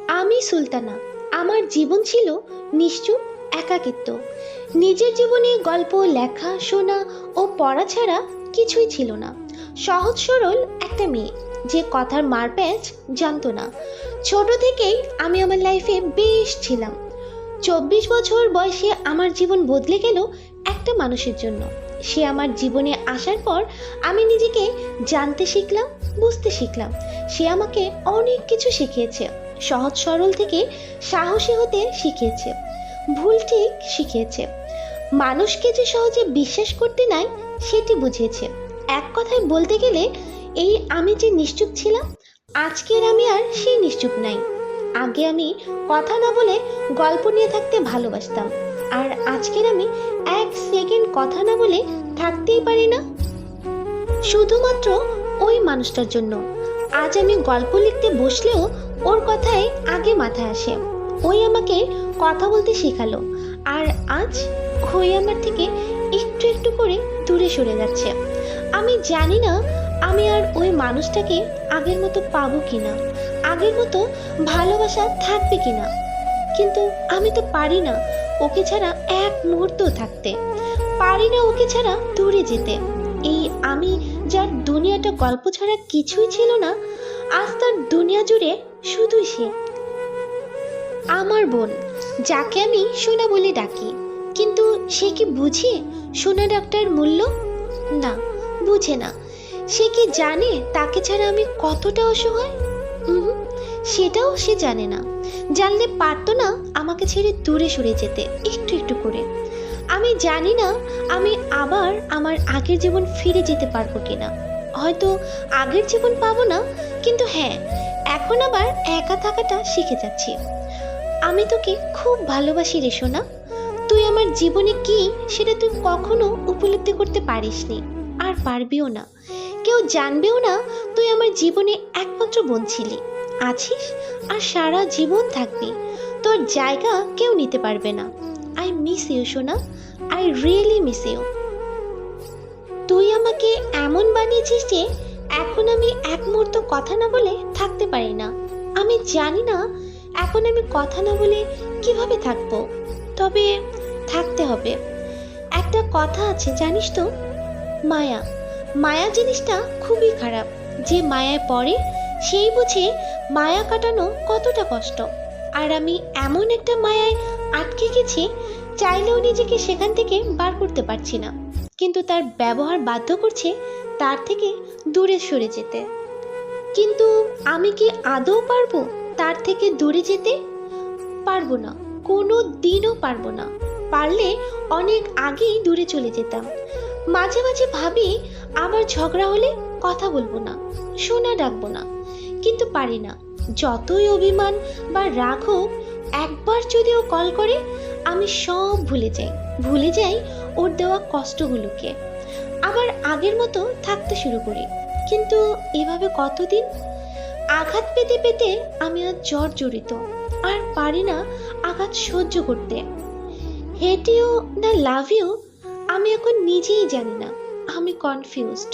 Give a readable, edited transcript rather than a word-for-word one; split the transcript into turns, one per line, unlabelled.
আমি সুলতানা। আমার জীবন ছিল নিশ্চুপ একাকিত্ব। নিজের জীবনে গল্প লেখা, শোনা ও পড়া ছাড়া কিছুই ছিল না। সহজ সরল একটা মেয়ে যে কথার মারপ্যাঁচ জানতো না। ছোট থেকেই আমি আমার লাইফে বেশ ছিলাম। 24 বছর বয়সে আমার জীবন বদলে গেল একটা মানুষের জন্য। সে আমার জীবনে আসার পর আমি নিজেকে জানতে শিখলাম, বুঝতে শিখলাম। সে আমাকে অনেক কিছু শিখিয়েছে। সহজ সরল থেকে সাহসী হতে শিখিয়েছে, ভুল ঠিক শিখিয়েছে, মানুষকে যে সহজে বিশ্বাস করতে নাই সেটি বুঝিয়েছে। এক কথায় বলতে গেলে এই আমি যে নিশ্চুপ ছিলাম, আজকের আমি আর সেই নিশ্চুপ নাই। আগে আমি কথা না বলে গল্প নিয়ে থাকতে ভালোবাসতাম, আর আজকের আমি এক সেকেন্ড কথা না বলে থাকতেই পারি না, শুধুমাত্র ওই মানুষটার জন্য। আজ আমি গল্প লিখতে বসলেও ওর কথাই আগে মাথায় আসে। ওই আমাকে কথা বলতে শেখালো, আর আজ ওই আমার থেকে একটু একটু করে দূরে সরে যাচ্ছে। আমি জানি না আমি আর ওই মানুষটাকে আগের মতো পাবো কিনা, আগের মতো ভালোবাসা থাকবে কিনা, কিন্তু আমি তো পারি না ওকে ছাড়া এক মুহূর্ত থাকতে, পারি না ওকে ছাড়া দূরে যেতে। এই আমি যার দুনিয়াটা গল্প ছাড়া কিছুই ছিল না, আজ তার দুনিয়া জুড়ে শুধুই সে। আমার বোন, যাকে আমি সোনা বলে ডাকি, কিন্তু সে কি বুঝে সোনা ডাক্তার মূল্য? না, বুঝে না। সে কি জানে তাকে ছাড়া আমি কতটা অসহায়? সেটাও সে জানে না। জানলে পারতো না আমাকে ছেড়ে দূরে সরে যেতে একটু একটু করে। আমি জানি না আমি আবার আমার আগের জীবন ফিরে যেতে পারবো কিনা। হয়তো আগের জীবন পাবো না, কিন্তু হ্যাঁ, এখন আবার একা থাকাটা শিখে যাচ্ছি। আমি তোকে খুব ভালোবাসি রে সোনা। তুই আমার জীবনে কি সেটা তুই কখনো উপলব্ধি করতে পারিসনি, আর পারবিও না। কেউ জানবেও না তুই আমার জীবনে একমাত্র বোন ছিলি, আছিস, আর সারা জীবন থাকবি। তোর জায়গা কেউ নিতে পারবে না। আই মিস ইউ সোনা, আই রিয়েলি মিস ইউ। তুই আমাকে এমন বানিয়েছিস যে এখন আমি এক মুহূর্ত কথা না বলে থাকতে পারি না। আমি জানি না এখন আমি কথা না বলে কিভাবে থাকবো, তবে থাকতে হবে। একটা কথা আছে জানিস তো, মায়া। মায়া জিনিসটা খুবই খারাপ। যে মায়ায় পড়ে সেই বুঝে মায়া কাটানো কতটা কষ্ট। আর আমি এমন একটা মায়ায় আটকে গেছি, চাইলেও নিজেকে সেখান থেকে বার করতে পারছি না। কিন্তু তার ব্যবহার বাধ্য করছে তার থেকে দূরে সরে যেতে। কিন্তু আমি কি আদৌ পারবো তার থেকে দূরে যেতে? পারবো না, কোনো দিনও পারবো না। পারলে অনেক আগেই দূরে চলে যেতাম। মাঝে মাঝে ভাবি আবার ঝগড়া হলে কথা বলবো না, সোনা ডাকবো না, কিন্তু পারি না। যতই অভিমান বা রাগ হোক, একবার যদি ও কল করে আমি সব ভুলে যাই ওর দেওয়া কষ্টগুলোকে। আবার আগের মতো থাকতে শুরু করি। কিন্তু এভাবে কতদিন? আঘাত পেতে পেতে আমি আজ জর্জরিত, আর পারি না আঘাত সহ্য করতে। হেট ইউ না লাভ ইউ, আমি এখন নিজেই জানি না। আমি কনফিউজড।